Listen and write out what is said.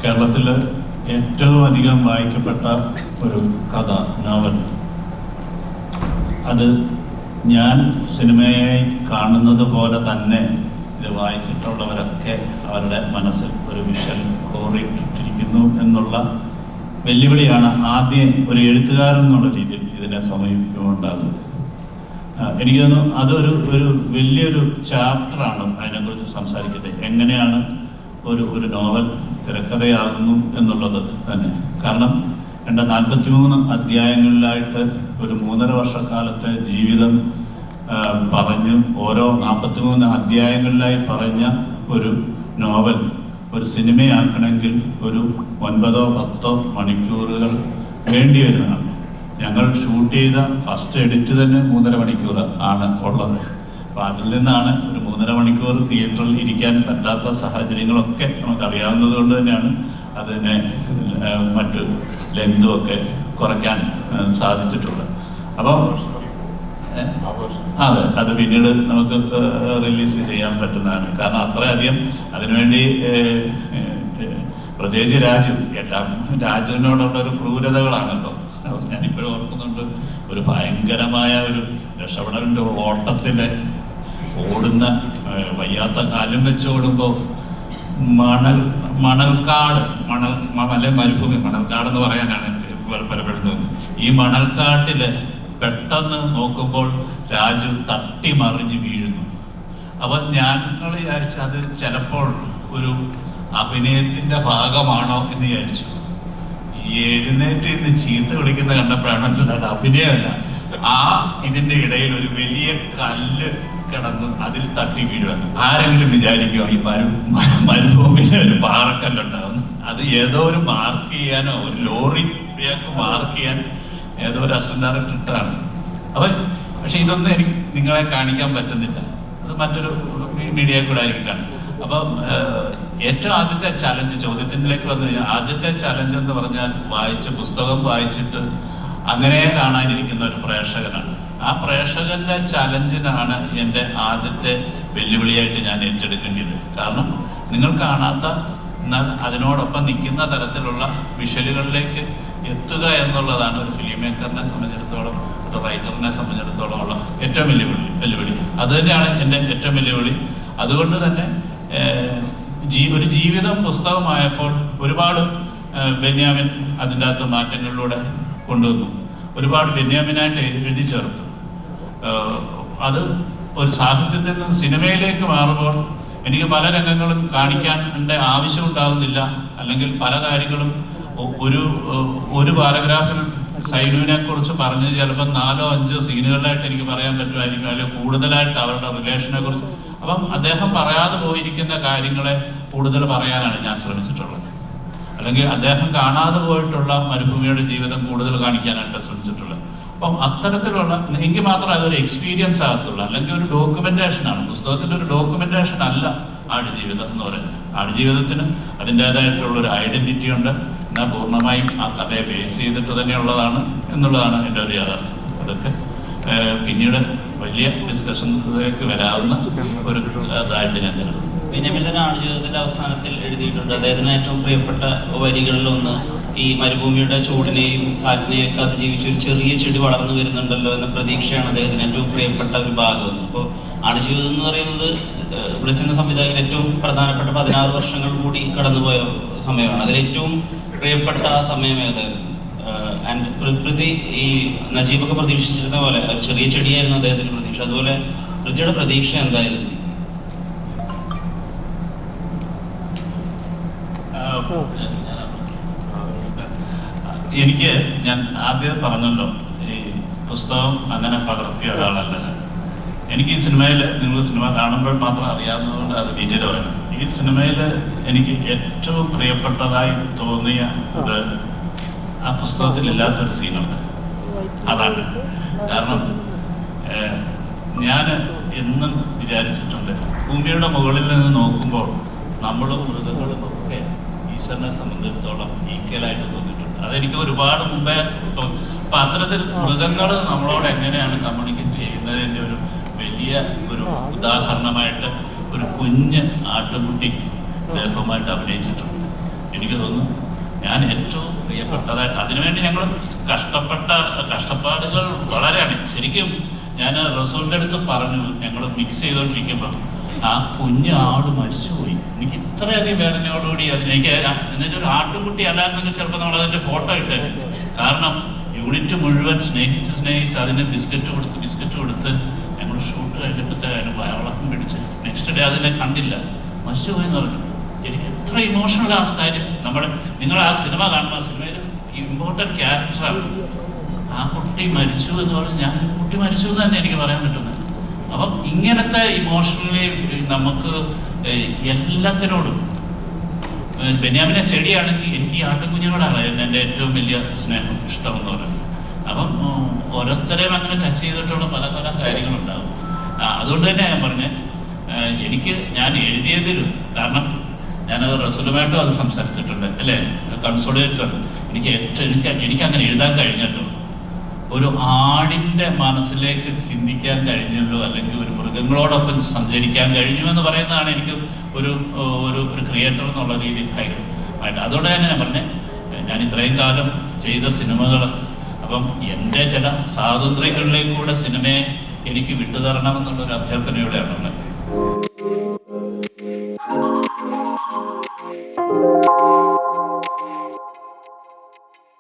കേരളത്തിൽ ഏറ്റവും അധികം വായിക്കപ്പെട്ട ഒരു കഥ, നോവൽ. അത് ഞാൻ സിനിമയായി കാണുന്നത് പോലെ തന്നെ ഇത് വായിച്ചിട്ടുള്ളവരൊക്കെ അവരുടെ മനസ്സിൽ ഒരു വിഷൻ കോറിയിട്ടിരിക്കുന്നു എന്നുള്ള വെല്ലുവിളിയാണ് ആദ്യം ഒരു എഴുത്തുകാരൻ എന്നുള്ള രീതിയിൽ ഇതിനെ സമീപിക്കുന്നുണ്ടാകുന്നത്. എനിക്ക് തോന്നുന്നു അതൊരു വലിയൊരു ചാപ്റ്ററാണ്. അതിനെക്കുറിച്ച് സംസാരിക്കട്ടെ, എങ്ങനെയാണ് ഒരു നോവൽ തിരക്കഥയാകുന്നു എന്നുള്ളത് തന്നെ. കാരണം എൻ്റെ 43 അധ്യായങ്ങളിലായിട്ട് ഒരു 3.5 വർഷക്കാലത്തെ ജീവിതം പറഞ്ഞു ഓരോ 43 അധ്യായങ്ങളിലായി പറഞ്ഞ ഒരു നോവൽ ഒരു സിനിമയാക്കണമെങ്കിൽ ഒരു 9-10 മണിക്കൂറുകൾ വേണ്ടി വരുന്നതാണ്. ഞങ്ങൾ ഷൂട്ട് ചെയ്ത ഫസ്റ്റ് എഡിറ്റ് തന്നെ 3.5 മണിക്കൂർ ആണ് ഉള്ളത്. അപ്പോൾ അതിൽ നിന്നാണ് ഒരു 3.5 മണിക്കൂർ തിയേറ്ററിൽ ഇരിക്കാൻ പറ്റാത്ത സാഹചര്യങ്ങളൊക്കെ നമുക്കറിയാവുന്നത് കൊണ്ട് തന്നെയാണ് അതിനെ മറ്റു ലെങ്തും ഒക്കെ കുറയ്ക്കാൻ സാധിച്ചിട്ടുള്ളത്. അപ്പോൾ അതെ, അത് പിന്നീട് നമുക്ക് റിലീസ് ചെയ്യാൻ പറ്റുന്നതാണ്. കാരണം അത്രയധികം അതിനുവേണ്ടി പ്രത്യേകിച്ച് രാജുവിനോടുള്ള ഒരു ക്രൂരതകളാണല്ലോ. ഞാനിപ്പോഴും ഓർക്കുന്നുണ്ട്, ഒരു ഭയങ്കരമായ ഒരു രക്ഷപ്പെടലിൻ്റെ ഓട്ടത്തില് ഓടുന്ന വയ്യാത്ത കാലും വെച്ച് ഓടുമ്പോൾ മണൽക്കാട് മരുഭൂമി, മണൽക്കാട് എന്ന് പറയാനാണ് പലപ്പെടുന്നത്. ഈ മണൽക്കാട്ടില് പെട്ടെന്ന് നോക്കുമ്പോൾ രാജു തട്ടി മറിഞ്ഞ് വീഴുന്നു. അപ്പൊ ഞങ്ങൾ വിചാരിച്ചു അത് ചിലപ്പോൾ ഒരു അഭിനയത്തിന്റെ ഭാഗമാണോ എന്ന് വിചാരിച്ചു. എഴുന്നേറ്റ് ഇന്ന് ചീത്ത വിളിക്കുന്ന കണ്ടപ്പോഴാണ് മനസ്സിലായത് അഭിനയമല്ല. ഇതിന്റെ ഇടയിൽ ഒരു വലിയ കല്ല് കിടന്ന് അതിൽ തട്ടി വീഴുക. ആരെങ്കിലും വിചാരിക്കുമോ ഈ മരുഭൂമിയിൽ ഒരു പാറക്കല്ലുണ്ടാവുന്നു? അത് ഏതോ ഒരു മാർക്ക് ചെയ്യാനോ ഒരു ലോറിക്ക് മാർക്ക് ചെയ്യാൻ ഏതോ ഒരു അസിസ്റ്റന്റ് ഡയറക്ടർ ഇട്ടാണ്. പക്ഷെ ഇതൊന്നും എനിക്ക് നിങ്ങളെ കാണിക്കാൻ പറ്റുന്നില്ല. അത് മറ്റൊരു മീഡിയ കൂടെ ആയിരിക്കും കാണുന്നത്. അപ്പം ഏറ്റവും ആദ്യത്തെ ചലഞ്ച്, ചോദ്യത്തിലേക്ക് വന്നു കഴിഞ്ഞാൽ ആദ്യത്തെ ചലഞ്ച് എന്ന് പറഞ്ഞാൽ പുസ്തകം വായിച്ചിട്ട് അങ്ങനെ കാണാനിരിക്കുന്ന ഒരു പ്രേക്ഷകനാണ്. ആ പ്രേക്ഷകന്റെ ചലഞ്ചിനാണ് എൻ്റെ ആദ്യത്തെ വെല്ലുവിളിയായിട്ട് ഞാൻ ഏറ്റെടുക്കേണ്ടത്. കാരണം നിങ്ങൾ കാണാത്ത എന്നാൽ അതിനോടൊപ്പം നിൽക്കുന്ന തരത്തിലുള്ള വിഷ്വലുകളിലേക്ക് എത്തുക എന്നുള്ളതാണ് ഒരു ഫിലിം മേക്കറിനെ സംബന്ധിച്ചിടത്തോളം, ഒരു റൈറ്ററിനെ സംബന്ധിച്ചിടത്തോളം ഉള്ള ഏറ്റവും വെല്ലുവിളി. അത് തന്നെയാണ് എൻ്റെ ഏറ്റവും വെല്ലുവിളി. അതുകൊണ്ട് തന്നെ ഒരു ജീവിതം പുസ്തകമായപ്പോൾ ഒരുപാട് ബെന്യാമിൻ അതിൻ്റെ അകത്ത് മാറ്റങ്ങളിലൂടെ കൊണ്ടുവന്നു. ഒരുപാട് ബെന്യാമിനായിട്ട് എഴുതി ചേർത്തു. അത് ഒരു സാഹിത്യത്തിൽ നിന്ന് സിനിമയിലേക്ക് മാറുമ്പോൾ എനിക്ക് പല രംഗങ്ങളും കാണിക്കാൻ ആവശ്യം ഉണ്ടാകുന്നില്ല. അല്ലെങ്കിൽ പല കാര്യങ്ങളും ഒരു പാരഗ്രാഫിൽ സൈനുവിനെ കുറിച്ച് പറഞ്ഞത് ചിലപ്പോൾ 4-5 സീനുകളിലായിട്ട് എനിക്ക് പറയാൻ പറ്റുമായിരിക്കും, അല്ലെങ്കിൽ കൂടുതലായിട്ട് അവരുടെ റിലേഷനെ കുറിച്ച്. അപ്പം അദ്ദേഹം പറയാതെ പോയിരിക്കുന്ന കാര്യങ്ങളെ കൂടുതൽ പറയാനാണ് ഞാൻ ശ്രമിച്ചിട്ടുള്ളത്. അല്ലെങ്കിൽ അദ്ദേഹം കാണാതെ പോയിട്ടുള്ള മരുഭൂമിയുടെ ജീവിതം കൂടുതൽ കാണിക്കാനായിട്ട് ശ്രമിച്ചിട്ടുള്ളത്. അപ്പം അത്തരത്തിലുള്ള എങ്കിൽ മാത്രമേ അതൊരു എക്സ്പീരിയൻസ് ആകത്തുള്ളൂ. അല്ലെങ്കിൽ ഒരു ഡോക്യുമെന്റേഷനാണ്. പുസ്തകത്തിൻ്റെ ഒരു ഡോക്യുമെന്റേഷൻ അല്ല ആടുജീവിതം എന്ന് പറയുന്നത്. ആടുജീവിതത്തിന് അതിൻ്റേതായിട്ടുള്ളൊരു ഐഡന്റിറ്റി ഉണ്ട്. എന്നാൽ പൂർണ്ണമായും ആ കഥയെ ബേസ് ചെയ്തിട്ട് തന്നെയുള്ളതാണ് എന്നുള്ളതാണ് എൻ്റെ ഒരു യാഥാർത്ഥ്യം. അതൊക്കെ പിന്നീട് വലിയ ഡിസ്കഷനിലേക്ക് വരാവുന്ന ഒരു ഇതായിട്ട് ഞാൻ കരുതുന്നു. ബെന്യാമിൻ തന്നെ ആടുജീവിതത്തിന്റെ അവസാനത്തിൽ എഴുതിയിട്ടുണ്ട്, അദ്ദേഹത്തിന് ഏറ്റവും പ്രിയപ്പെട്ട വരികളിലൊന്ന് ഈ മരുഭൂമിയുടെ ചൂടിനെയും കാറ്റിനെയും ഒക്കെ അതിജീവിച്ച് ഒരു ചെറിയ ചെടി വളർന്നു വരുന്നുണ്ടല്ലോ എന്ന പ്രതീക്ഷയാണ് അദ്ദേഹത്തിന് ഏറ്റവും പ്രിയപ്പെട്ട ഒരു ഭാഗം. അപ്പോൾ ആടുജീവിതം എന്ന് പറയുന്നത് ബ്രസീലിന്റെ സംവിധായകൻ ഏറ്റവും പ്രധാനപ്പെട്ട 16 വർഷങ്ങൾ കൂടി കടന്നുപോയ സമയമാണ്. അതിൽ ഏറ്റവും പ്രിയപ്പെട്ട സമയം ഏതായിരുന്നു? ആൻഡ് പൃഥ്വി ഈ നജീബൊക്കെ പ്രതീക്ഷിച്ചിരുന്ന പോലെ ഒരു ചെറിയ ചെടിയായിരുന്നു അദ്ദേഹത്തിന്റെ പ്രതീക്ഷ. അതുപോലെ പൃഥ്വിയുടെ പ്രതീക്ഷ എന്തായിരുന്നു? ഞാൻ ആദ്യം പറഞ്ഞല്ലോ, ഈ പുസ്തകം അങ്ങനെ പകർത്തിയ ഒരാളല്ല ഞാൻ. എനിക്ക് ഈ സിനിമയിൽ, നിങ്ങൾ സിനിമ കാണുമ്പോൾ മാത്രം അറിയാവുന്നതുകൊണ്ട് അത് ഡീറ്റെയിൽ പറയണം. ഈ സിനിമയിൽ എനിക്ക് ഏറ്റവും പ്രിയപ്പെട്ടതായി തോന്നിയ ആ പുസ്തകത്തിൽ ഇല്ലാത്തൊരു സീനുണ്ട്. അതാണ് കാരണം ഞാൻ എന്നും വിചാരിച്ചിട്ടുണ്ട്, ഭൂമിയുടെ മുകളിൽ നിന്ന് നോക്കുമ്പോൾ നമ്മളും മൃഗങ്ങളും ഒക്കെ ഈശ്വരനെ സംബന്ധിച്ചിടത്തോളം ഈക്വലായിട്ട് തോന്നിയിട്ടുണ്ട്. അതെനിക്ക് ഒരുപാട് മുമ്പേ തോന്നി. അപ്പം അത്തരത്തിൽ മൃഗങ്ങൾ നമ്മളോട് എങ്ങനെയാണ് കമ്മ്യൂണിക്കേറ്റ് ചെയ്യുന്നതിൻ്റെ ഒരു വലിയ ഒരു ഉദാഹരണമായിട്ട് ഒരു കുഞ്ഞ് ആട്ടുകുട്ടി ദേഹവുമായിട്ട് അഭിനയിച്ചിട്ടുണ്ട്. എനിക്ക് തോന്നുന്നു ഞാൻ ഏറ്റവും പ്രിയപ്പെട്ടതായിട്ട് അതിനുവേണ്ടി ഞങ്ങൾ കഷ്ടപ്പാടുകൾ വളരെയാണ്. ശരിക്കും ഞാൻ റസൂലിൻ്റെ അടുത്ത് പറഞ്ഞു, ഞങ്ങൾ മിക്സ് ചെയ്തുകൊണ്ടിരിക്കുമ്പോൾ ആ കുഞ്ഞ് ആട് മരിച്ചുപോയി. എനിക്ക് ഇത്രയധികം വേദനയോടുകൂടി എനിക്ക് എന്നുവെച്ചാൽ ഒരു ആട്ടുകുട്ടി അല്ലായിരുന്നെങ്കിൽ ചിലപ്പോൾ നമ്മൾ അതിൻ്റെ ഫോട്ടോ ഇട്ടേ. കാരണം യൂണിറ്റ് മുഴുവൻ സ്നേഹിച്ച് അതിന് ബിസ്ക്കറ്റ് കൊടുത്ത് ഞങ്ങൾ ഷൂട്ട് കഴിഞ്ഞിട്ട് അതിന് വയറിളക്കം പിടിച്ച് നെക്സ്റ്റ് ഡേ അതിനെ കണ്ടില്ല, മരിച്ചുപോയി എന്ന് പറഞ്ഞു. എനിക്ക് എത്ര ഇമോഷണൽ ആ കാര്യം. നിങ്ങൾ ആ സിനിമ കാണുമ്പോൾ ആ സിനിമയിൽ ഇമ്പോർട്ടൻറ്റ് ക്യാരക്ടറാണ്. ആ കുട്ടി മരിച്ചു എന്ന് പറഞ്ഞ് ഞാൻ കുട്ടി മരിച്ചു എന്ന് തന്നെ എനിക്ക് പറയാൻ പറ്റുന്നത്. അപ്പം ഇങ്ങനത്തെ ഇമോഷണലി നമുക്ക് എല്ലാത്തിനോടും ബെന്യാമിനെ ചെടിയാണെങ്കിൽ എനിക്ക് ഈ ആട്ടുകുഞ്ഞിനോടാണ് എൻ്റെ ഏറ്റവും വലിയ സ്നേഹം, ഇഷ്ടം എന്ന് പറയുന്നത്. അപ്പം ഓരോരുത്തരെയും അങ്ങനെ ടച്ച് ചെയ്തിട്ടുള്ള പല പല കാര്യങ്ങളുണ്ടാകും. അതുകൊണ്ട് തന്നെ ഞാൻ പറഞ്ഞത് ഞാൻ എഴുതിയതിലും, കാരണം ഞാനത് റസൂലുമായിട്ടും അത് സംസാരിച്ചിട്ടുണ്ട് അല്ലേ, കൺസോളിഡേറ്റ് എനിക്കങ്ങനെ എഴുതാൻ കഴിഞ്ഞല്ലോ. ഒരു ആടിൻ്റെ മനസ്സിലേക്ക് ചിന്തിക്കാൻ കഴിഞ്ഞല്ലോ, അല്ലെങ്കിൽ ഒരു മൃഗങ്ങളോടൊപ്പം സഞ്ചരിക്കാൻ കഴിഞ്ഞു എന്ന് പറയുന്നതാണ് എനിക്ക് ഒരു ക്രിയേറ്റർ എന്നുള്ള രീതിയിൽ ആയിട്ട്. അതുകൊണ്ട് തന്നെ ഞാൻ പറഞ്ഞേ, ഞാൻ ഇത്രയും കാലം ചെയ്ത സിനിമകൾ, അപ്പം എൻ്റെ ചില സ്വാതന്ത്ര്യങ്ങളിലേക്കൂടെ സിനിമയെ എനിക്ക് വിട്ടുതരണമെന്നുള്ളൊരു അഭ്യർത്ഥനയോടെയാണുള്ളത്.